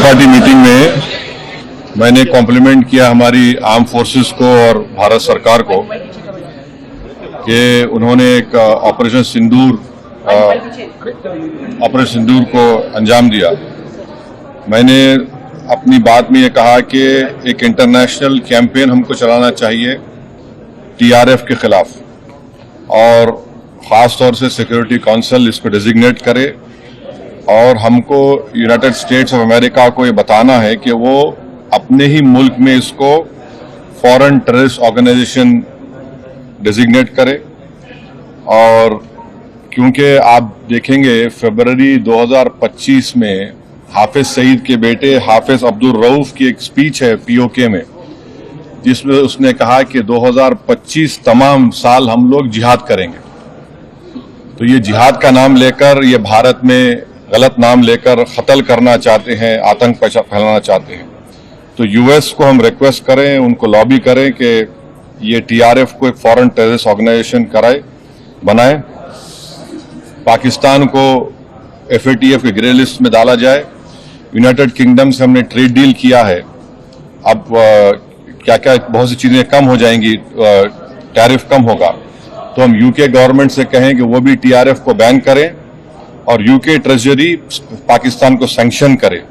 Party meeting में मैंने complement किया हमारी आर्म फोर्सेस को और भारत सरकार को कि उन्होंने एक ऑपरेशन सिंदूर को अंजाम दिया। मैंने अपनी बात में ये कहा कि एक इंटरनेशनल कैंपेन हमको चलाना चाहिए टीआरएफ के खिलाफ, और ख़ास तौर से सिक्योरिटी काउंसिल इसको डिजिग्नेट करे और हमको यूनाइटेड स्टेट्स ऑफ अमेरिका को ये बताना है कि वो अपने ही मुल्क में इसको फॉरेन टेररिस्ट ऑर्गेनाइजेशन डिजिग्नेट करे। और क्योंकि आप देखेंगे फरवरी 2025 में हाफिज सईद के बेटे हाफिज अब्दुल रऊफ की एक स्पीच है पीओके में, जिसमें उसने कहा कि 2025 तमाम साल हम लोग जिहाद करेंगे। तो ये जिहाद का नाम लेकर, ये भारत में गलत नाम लेकर कत्ल करना चाहते हैं, आतंक फैलाना चाहते हैं। तो यूएस को हम रिक्वेस्ट करें, उनको लॉबी करें कि ये टीआरएफ को एक फॉरेन टेररिस्ट ऑर्गेनाइजेशन बनाए, पाकिस्तान को एफएटीएफ के ग्रे लिस्ट में डाला जाए। यूनाइटेड किंगडम से हमने ट्रेड डील किया है, अब क्या क्या बहुत सी चीजें कम हो जाएंगी, टैरिफ कम होगा। तो हम यूके गवर्नमेंट से कहें कि वो भी टीआरएफ को बैन करें और यूके ट्रेजरी पाकिस्तान को सैंक्शन करे।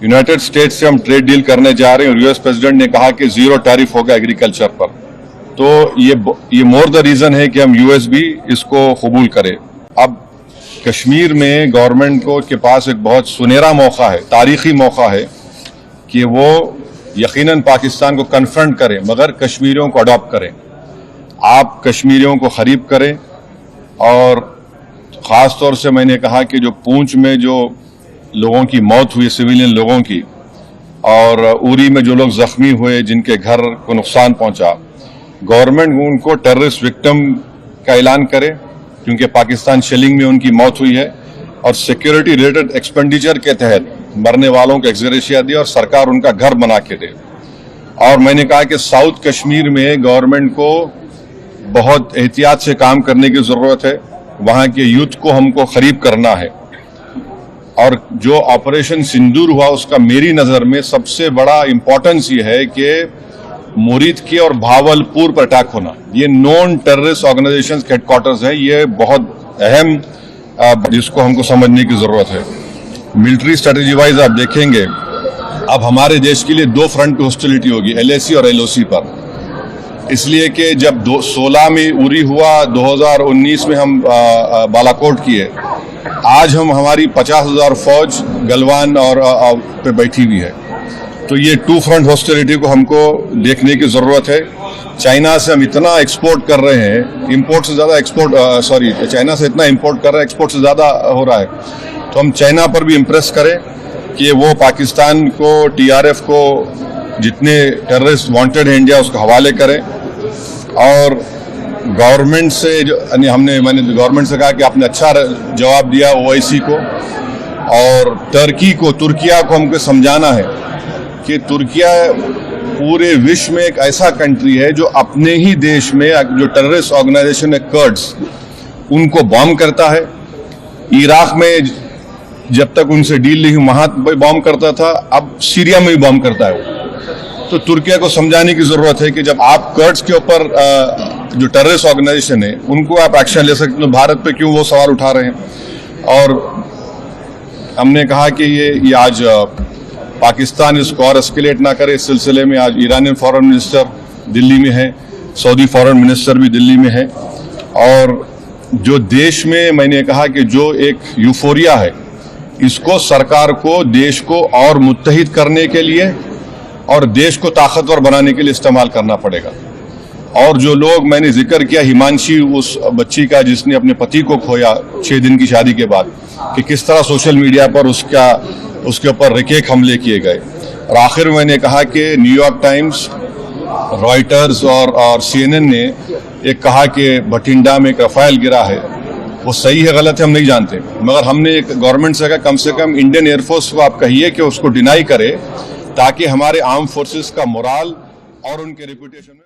यूनाइटेड स्टेट्स से हम ट्रेड डील करने जा रहे हैं और यूएस प्रेसिडेंट ने कहा कि 0 टैरिफ होगा एग्रीकल्चर पर। तो ये मोर द रीजन है कि हम यूएस भी इसको कबूल करें। अब कश्मीर में गवर्नमेंट के पास एक बहुत सुनहरा मौका है, तारीखी मौका है कि वो यकीनन पाकिस्तान को कन्फ्रंट करें, मगर कश्मीरियों को अडॉप्ट करें। आप कश्मीरियों को खरीब करें। और ख़ास तौर से मैंने कहा कि जो पूंछ में जो लोगों की मौत हुई, सिविलियन लोगों की, और उरी में जो लोग जख्मी हुए, जिनके घर को नुकसान पहुंचा, गवर्नमेंट उनको टेररिस्ट विक्टिम का ऐलान करे, क्योंकि पाकिस्तान शेलिंग में उनकी मौत हुई है, और सिक्योरिटी रिलेटेड एक्सपेंडिचर के तहत मरने वालों को एक्सग्रेशिया दे और सरकार उनका घर बना के दे। और मैंने कहा कि साउथ कश्मीर में गवर्नमेंट को बहुत एहतियात से काम करने की जरूरत है, वहां के यूथ को हमको करीब करना है। और जो ऑपरेशन सिंदूर हुआ उसका मेरी नजर में सबसे बड़ा इंपॉर्टेंस ये है कि मुरीद के और भावलपुर पर अटैक होना, ये नॉन टेररिस्ट ऑर्गेनाइजेशन के हेडक्वार्टर्स है, ये बहुत अहम जिसको हमको समझने की जरूरत है। मिलिट्री स्ट्रेटेजी वाइज आप देखेंगे अब हमारे देश के लिए 2 फ्रंट पे हॉस्टिलिटी होगी, LAC और LOC पर। इसलिए कि जब 2016 में उरी हुआ, 2019 में हम बालाकोट किए, आज हमारी 50,000 फौज गलवान और पे बैठी हुई है। तो ये 2 फ्रंट हॉस्टिलिटी को हमको देखने की जरूरत है। चाइना से हम इतना एक्सपोर्ट कर रहे हैं, इंपोर्ट से ज्यादा चाइना से इतना इंपोर्ट कर रहे हैं, एक्सपोर्ट से ज्यादा हो रहा है। तो हम चाइना पर भी इम्प्रेस करें कि वो पाकिस्तान को, टीआरएफ को, जितने टेररिस्ट वांटेड है इंडिया, उसको हवाले करें। और गवर्नमेंट से मैंने गवर्नमेंट से कहा कि आपने अच्छा जवाब दिया OIC को, और तुर्किया को हमको समझाना है कि तुर्किया पूरे विश्व में एक ऐसा कंट्री है जो अपने ही देश में जो टेररिस्ट ऑर्गेनाइजेशन है कर्ड्स, उनको बॉम्ब करता है। इराक में जब तक उनसे डील नहीं वहां बॉम्ब करता था, अब सीरिया में भी बॉम्ब करता है वो। तो तुर्किया को समझाने की जरूरत है कि जब आप कर्ड्स के ऊपर जो टेररिस्ट ऑर्गेनाइजेशन है उनको आप एक्शन ले सकते, तो भारत पे क्यों वो सवाल उठा रहे हैं। और हमने कहा कि ये आज पाकिस्तान इसको और एस्केलेट ना करे। इस सिलसिले में आज ईरानियन फॉरेन मिनिस्टर दिल्ली में है, सऊदी फॉरेन मिनिस्टर भी दिल्ली में है। और जो देश में मैंने कहा कि जो एक यूफोरिया है, इसको सरकार को देश को और मुत्तहिद करने के लिए और देश को ताकतवर बनाने के लिए इस्तेमाल करना पड़ेगा। और जो लोग मैंने जिक्र किया, हिमांशी, उस बच्ची का जिसने अपने पति को खोया 6 दिन की शादी के बाद, कि किस तरह सोशल मीडिया पर उसके ऊपर रिकेक हमले किए गए। और आखिर में मैंने कहा कि न्यूयॉर्क टाइम्स, रॉयटर्स और CNN ने एक कहा कि बठिंडा में एक रफाल गिरा है, वो सही है गलत है हम नहीं जानते, मगर हमने एक गवर्नमेंट से कहा कम से कम इंडियन एयरफोर्स को आप कहिए कि उसको डिनाई करे, ताकि हमारे आर्म फोर्सेस का मोराल और उनके रेपुटेशन में